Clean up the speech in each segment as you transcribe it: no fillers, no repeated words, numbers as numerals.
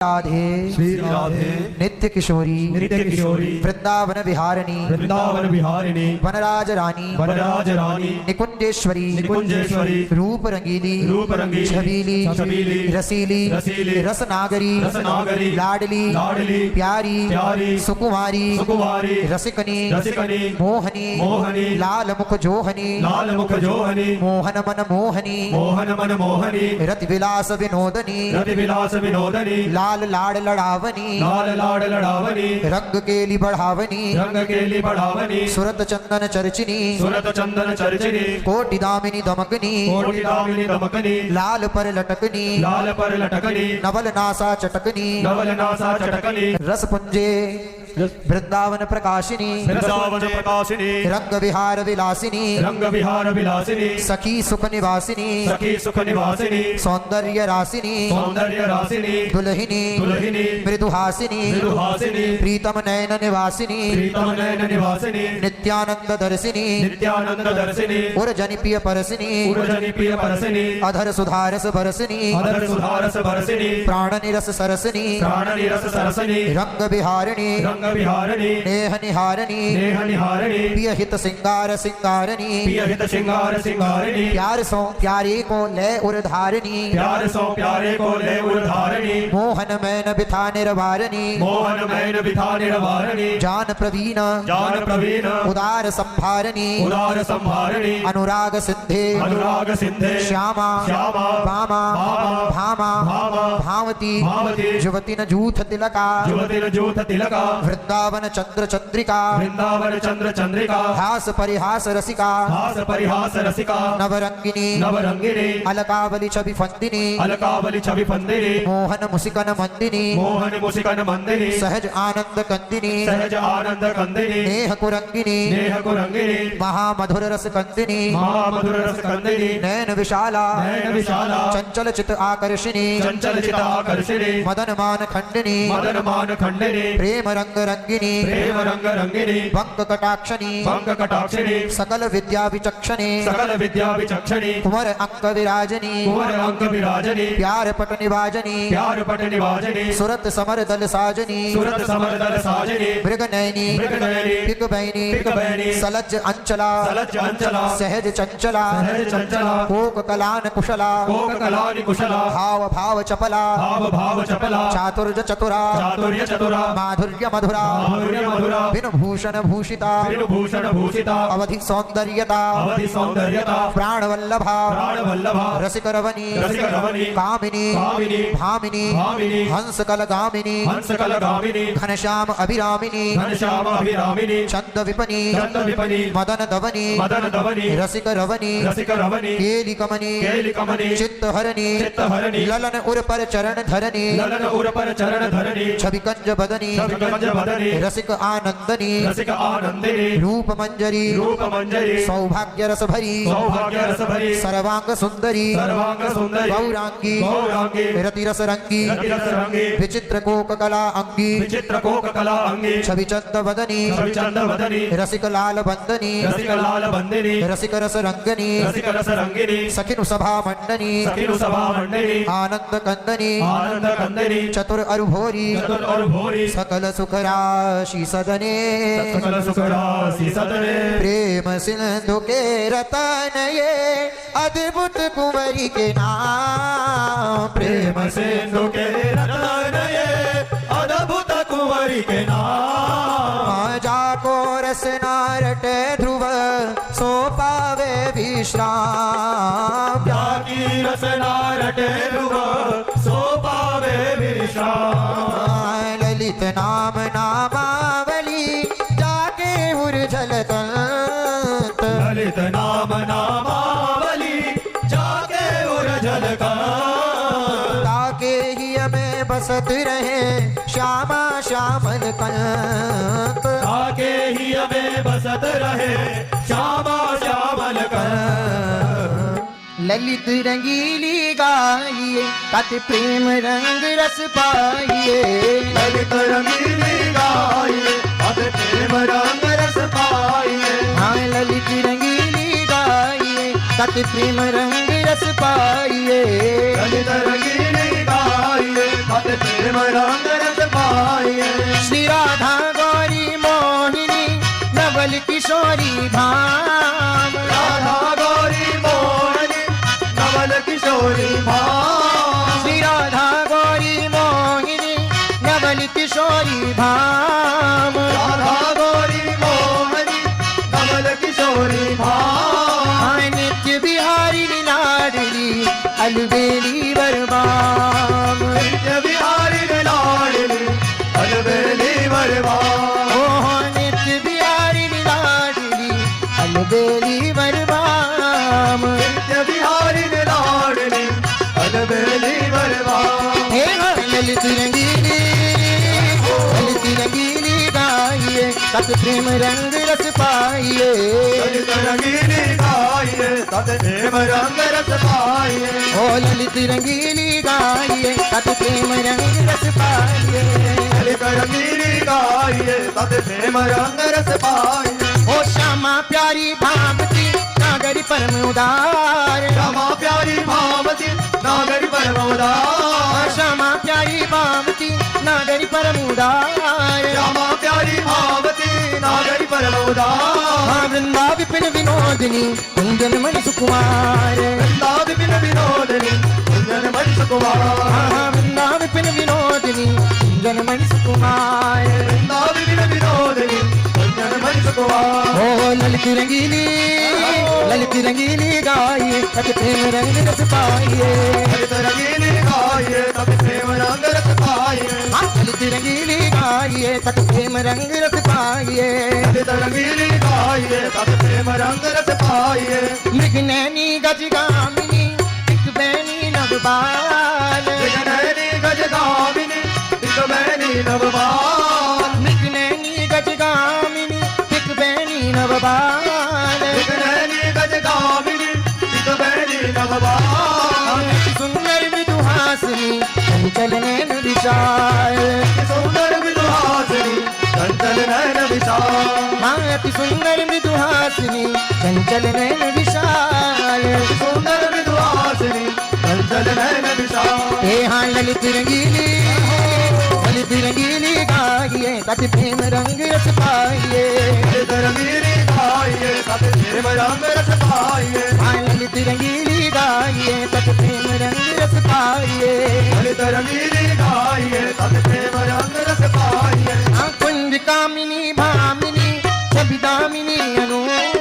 राधे श्री राधे नित्य किशोरी वृंदावन विहारिणी वनराज रानी निकुंजेश्वरी रूप रंगीली छबीली रसीली रसनागरी लाडली प्यारी सुकुमारी रसिकनी मोहनी लाल मुख जोहनी मोहन मन मोहनी रति विलास विनोदनी लाल लाड़ लड़ावनी रंग केली बढ़ावनी सुरत चंदन चर्चिनी कोटि दामिनी दमकनी लाल पर लटकनी नवल नासा चटकनी रस पुंजे वृंदावन प्रकाशिनी रंग विहार विलासिनी सखी सुख निवासिनी सौंदर्य रासिनी दुल्हिनी मृदुहासिनी प्रीतम नयन निवासिनी नित्यानंद दर्शिनी उर्जनि पिय परसिनी अधर सुधारस बरसिनी प्राण निरस सरसिनी रंग विहारिणी नेह निहारणी पिय हित सिंगारणी प्यार सो प्यारे को ले उर्धारणी मोहन मैन बिथा निर्वारणी जान प्रवीण उदार संभारणी अनुराग सिद्धे श्यामा वामा भामती जुवती न जूथ तिलका वृंदावन चंद्र चंद्रिका हास परिहास रसिका नवरंगिनी अलकावली छवि फंदिनी मोहन मुसिकन मंदिनी सहज आनंद कंदिनी नेह कुरंगिनी महामधुर रस कंदिनी नैन विशाला चंचल चित आकर्षिणी मदन मान खंडिनी प्रेम रंग रंगिनी वंक कटाक्षणी सकल विद्या विचक्षणी कुंवर अंक विराजनी प्यार पट निवाजनी सुरत समर दल साजनी मृग नयनी पिक बैनी सलज अंचला सहज चंचला कोक कलान कुशला भाव भाव चपला चातुर्य चतुरा माधुर्य मधुरा बिनु भूषण भूषिता अवधि सौंदर्यता प्राण वल्लभा रसिक रवनी कामिनी भामिनी हंस कलगामिनी घनश्याम अभिरामिनी चंद विपनी मदन दवनी रसिक रवनी केली कमनी चित्त हरणी ललन उर पर चरण धरनी छवि कंज बदनी रसिक आनंदनी रूप मंजरी सौभाग्य रस भरी सर्वांग सुंदरी गौरांगी रति रस रंगी विचित्र कोक कला अंगी छवि चंद वदनी रसिक लाल बंदनी रसिक रस रंगनी सखिनु सभा मंडनी आनंद कंदनी चतुर अरुभोरी सकल सुख राशि सदने प्रेम सिंधु के रतन ये अद्भुत कुंवरी के नाम प्रेम सिंधु के रतन ये अद्भुत कुंवरी के नाम जाको रसना रटे ध्रुव सो पावे विश्राम जाकी रसना रटे ध्रुव सो पावे विश्राम ललित नाम नामावली जाके उर्झलत ललित नाम नामावली जाके उर्झलत ताके ही हमें बसत रहे श्यामा श्यामल कंत ताके ही हमें बसत रहे श्यामा श्यामल कंत ललित रंगीली गाइए कत प्रेम रंग रस पाइए ललित रंगीली गाइए कत प्रेम रंग रस पाइए हाँ ललित रंगीली गाइए कत प्रेम रंग रस पाइए ललित रंगीली गाइए तत प्रेम रंग रस पाइए। श्री राधा गौरी मोहिनी नवल किशोरी भाम, राधा गौरी मोहिनी नवल किशोरी भाम, श्री राधा गौरी मोहिनी नवल किशोरी भाम, राधा गौरी मोहिनी नवल किशोरी भाम, नित्य बिहारी लाडली अलबेली बरबाम, नित्य बिहारी लाडली अलबेली बरबाम, ओह नित्य बिहारी लाडली अलबेली बरबाम। नित्य बिहारी लाडली अलबेली बरबाम। हे ललित रंगीली गाइए तत प्रेम रंग रस पाइए, ललित रंगीली गाइए तत प्रेम रंग रस पाइए। ओ ललित रंगीली गाइए तत प्रेम रंग रस पाइए, ललित रंगीली गाइए तत प्रेम रंग रस पाइए। ओ श्यामा प्यारी भावती नागरी परम उदार, श्यामा प्यारी भावती नागरी परमोदार, श्यामा प्यारी भावती नागरी परम उदार, श्यामा प्यारी भावती नागरी परमोदार। वृंदा विपिन विनोदिनी कुंजन मणि सुकुमार, वृंदा विपिन विनोदिनी कुंजन मणि सुकुमार, वृंदा विपिन विनोदिनी कुंजन मणि सुकुमार। वृंदा विपिन विनोदिनी कुंजन मणि सुकुमार। ओ ललित रंगीली गाइए तत प्रेम रंग रस पाइए, ललित रंगीली गाइए तत प्रेम रंग रस पाइए। ललित रंगीली गाइए तत प्रेम रंग रस पाइए, ललित रंगीली गाइए तत प्रेम रंग रस पाइए। मृग नैनी गज गामिनी एक बैनी नवबाल, विघ्नैनी गजगामिनी दिग्बैनी नवबाल, मृग नैनी गज गामिनी एक बैनी नवबाल, विघ्नैनी गजगामिनी दिग्बैनी नवबाल। सुंदर विदुहासिनी चंचल नैन विशाल, सुंदर विदुहासिनी चंचल नयन विशाल, अति सुंदर विदुहासिनी चंचल नैन विशाल। सुंदर विदुहासिनी चंचल नयन विशाल। हे हाँ ललित रंगीली गाइए तत प्रेम रंग रस पाइए, ललित रंगीली गाइए तत प्रेम रंग रस पाइए। हाँ ललित रंगीली गाइए तत प्रेम रंग रस पाइए, ललित रंगीली गाइए तत प्रेम रंग रस पाइए। हाँ कुंज कामिनी भामिनी छवि दामिनी अनूप,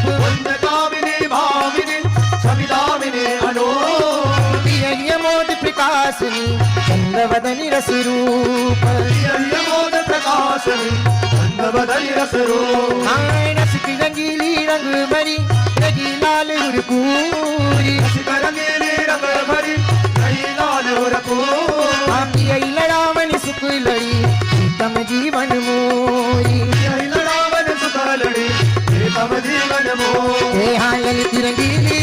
कुंज कामिनी भामिनी छवि दामिनी अनूप, प्रिय मोद प्रकाशनी चंद्रवदनी रस रूप, प्रिय मोद प्रकाशनी चंद्रवदनी रस रूप। हाँ रस की रंगीली रंग भरी रगी लाल हुरकूरी, रसिक रंगीली रंग भरी नई लाल हुरकूर। आप यही लड़ावन सुख लड़ी प्रीतम जीवन मोरी, यही लड़ावन सुख लड़ी प्रीतम जीवन मोर। हे हाँ ललित रंगीली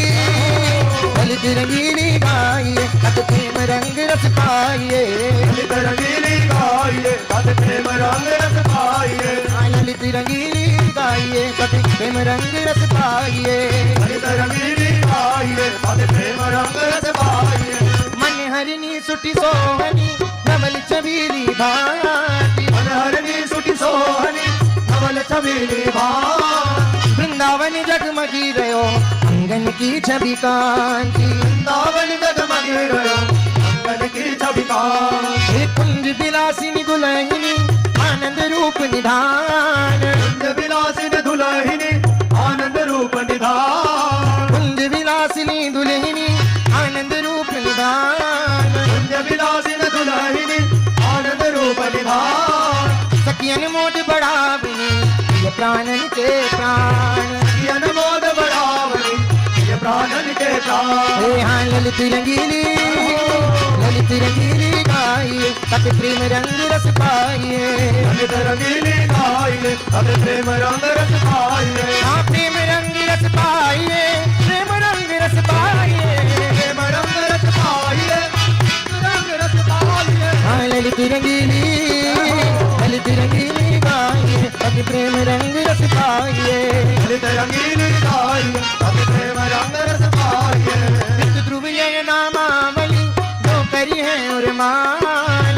गाइए तत प्रेम रंग रस पाइए, ललित रंगीली गाइए तत प्रेम रंग रस पाइए। हाँ ललित रंगीली गाइए तत प्रेम रंग रस पाइए, ललित रंगीली गाइए तत प्रेम रंग रस पाइए। मन हरिणी सुटी सोहनी नवल छबीली भांति, मनहरनी सुटी सोहनी नवल छबीली भांति, वृंदावन जगमगी रहो अंगन की छवि कांति, वृंदावन जगमगी रहो अंगन की छवि कांति। हे कुंज विलासिनी दुल्हनी आनंद रूप निधान, कुंज विलासिनी दुल्हनी आनंद रूप निधान, कुंज विलासिनी दुल्हनी आनंद रूप निधान, कुंज विलासिनी दुल्हनी आनंद रूप निधान। सखियन मोद बढ़ावनी ये प्राणन के प्राण, यन मोद बढ़ावनी ये प्राणन के प्राण। हे हाँ ललित रंगीली गाइए तत प्रेम रंग रस पाइए, ललित रंगीली गाइए तत प्रेम रंग रस पाइए। हाँ प्रेम रंग रस पाइए, प्रेम रंग रस पाइए, प्रेम रंग रस पाइए, रंग रस पाइए। हाँ ललित रंगीली गाइए तत प्रेम रंग रस पाइए, ललित रंगीली गाइए तत प्रेम रंग रस पाइए। ध्रुव नामावली जो करी है और मान,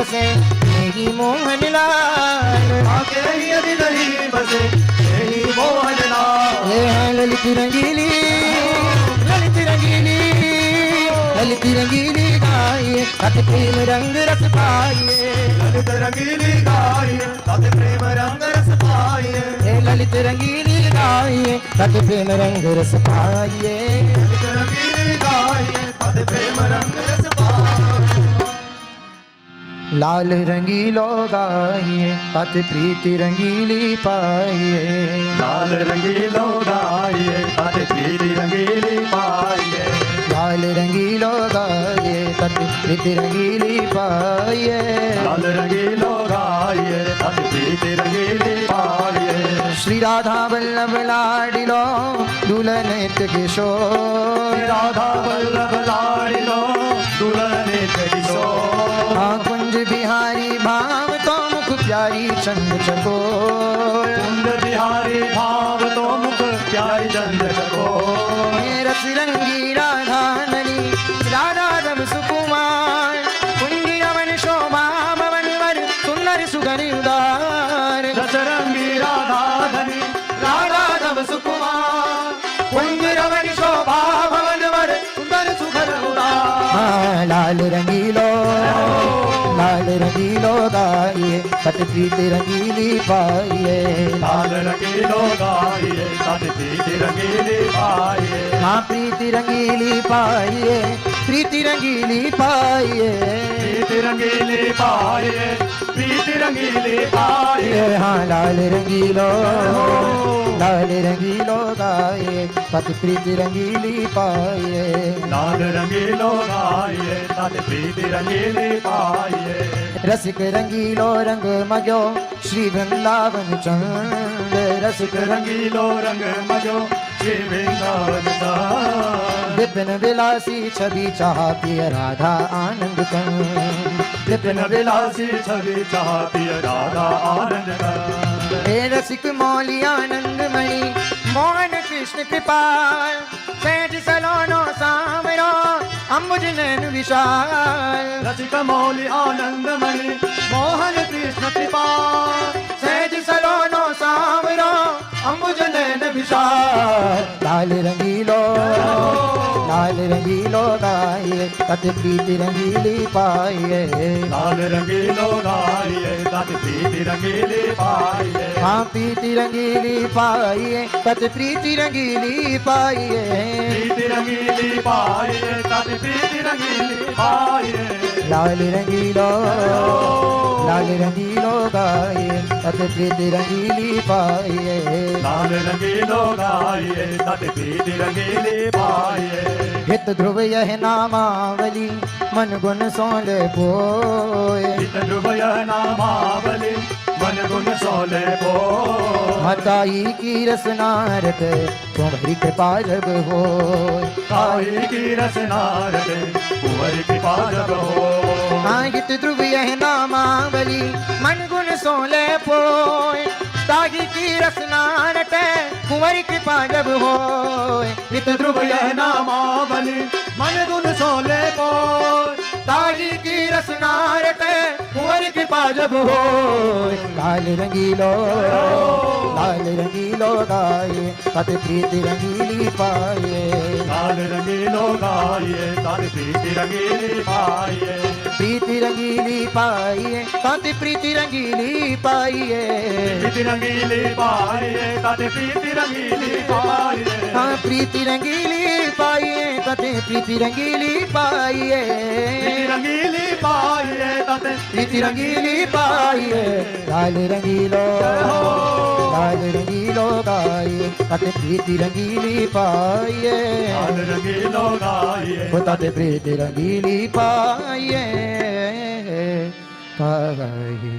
बसे यही मोहन लाल, आके यदि नहीं बसे यही मोहन लाल। ये है ललित रंगीली, ललित रंगीली, ललित रंगीली गाइए सत प्रेम रंग रस पाइए, ललित रंगीली गाइए सत प्रेम रंग रस पाइए, ये ललित रंगीली गाइए सत प्रेम रंग रस पाइए, ललित रंगीली गाइए सत प्रेम रंग रस पाइए। लाल रंगीलो गाइए सत प्रीति रंगीली पाइए, लाल रंगीलो गाइए सत प्रीति रंगीली पाइए, लाल रंगीलो गाइए सत प्रीति रंगीली पाइए, लाल रंगीलो गाइए सत प्रीति रंगीली पाइए। श्री राधा वल्लभ लाडिलो दुल्हन नित्य किशोर, राधा वल्लभ लाडिलो दुल्हन नित्य किशोर, हाँ कुंज बिहारी भाव तो मुख प्यारी चंद चकोर, कुंज बिहारी भाव तो मुख प्यारी चंद चकोर, रस रंगी राधा ननी राधा रम सुकुमार, कुंज रमन शोभा भवन वर सुंदर सुगनि उदार, रस रंगी राधा धनी राधा रम सुकुमार, कुंज रमन शोभा भवन वर सुंदर सुघर उदार। हाँ लाल रंगीलो, लाल रंगीलो गाइए सत प्रीति रंगीली पाइए, लाल रंगीलो गाइए सत प्रीति रंगीली पाइए, हाँ प्रीति रंगीली पाइए, प्रीति रंगीली पाइए, प्रीति रंगीली पाइए, प्रीति रंगीली पाइए। हाँ लाल रंगीलो, लाल रंगीलो गाइए सत प्रीति रंगीली पाइए, लाल रंगीलो गाइए सत प्रीति रंगीली पाइए, रसिक रंगीलो रंग मगो श्री वृंदावन चंद, रसिक रंगीलो रंग मजो श्री वृंदावन सा, विपिन विलासी छवि चाहती राधा आनंद कंद, विपिन विलासी छवि चाहती राधा आनंद कंद, हे रसिक मौली आनंद मणि मोहन कृष्ण कृपाल, सहज सलोनो सामरो अम्बुज नैन विशाल, रसिक मौली आनंद मणि मोहन कृष्ण कृपाल, सहज सलोनो सामरो अम्बुज नैन विशाल, लाल रंगीलो, लाल रंगीलो गाइए सत प्रीति रंगीली पाइए, लाल रंगीलो गाइए सत प्रीति रंगीली पाइए, हाँ प्रीति रंगीली पाइए सत प्रीति रंगीली पाइए, प्रीति रंगीली पाइए सत प्रीति रंगीली पाइए। लाल रंगीलो, लाल रंगीलो गाइए सत प्रीति रंगीली पाइए, लाल रंगीलो गाइए सत प्रीति रंगीली पाइए, हित ध्रुव यह नामावली मन गुण सोले पोए, हित ध्रुव यह नामावली मन गुण सोले पो, मताई की रसनारत तुम्हारी कृपा जब हो, ताई की रसनारत कुंवर कृपा जब हो, हाँ हित ध्रुव यह नामावली मन गुण सोले पोए, तागी की रसनारत कुंवर कृपा जब हो, हित ध्रुव यह नामावली मन गुण सोले पो, तागी की रसनारत कुंवर कृपा जब हो, लाल रंगीलो, लाल रंगीलो गाइए सत प्रीति रंगीली पाइए, लाल रंगीलो गाइए सत प्रीति रंगीली पाइए, प्रीति रंगीली पाइए सत प्रीति रंगीली पाइए, प्रीति रंगीली पाइए सत प्रीति रंगीली पाइए, हाँ प्रीति रंगीली पाइए सत प्रीति रंगीली पाइए, प्रीति रंगीली पाइए सत प्रीति रंगीली पाइए, लाल रंगीलो, लाल रंगीलो गाइए सत प्रीति रंगीली पाइए, लाल रंगीलो गाइए सत प्रीति रंगीली पाइए, पाइए।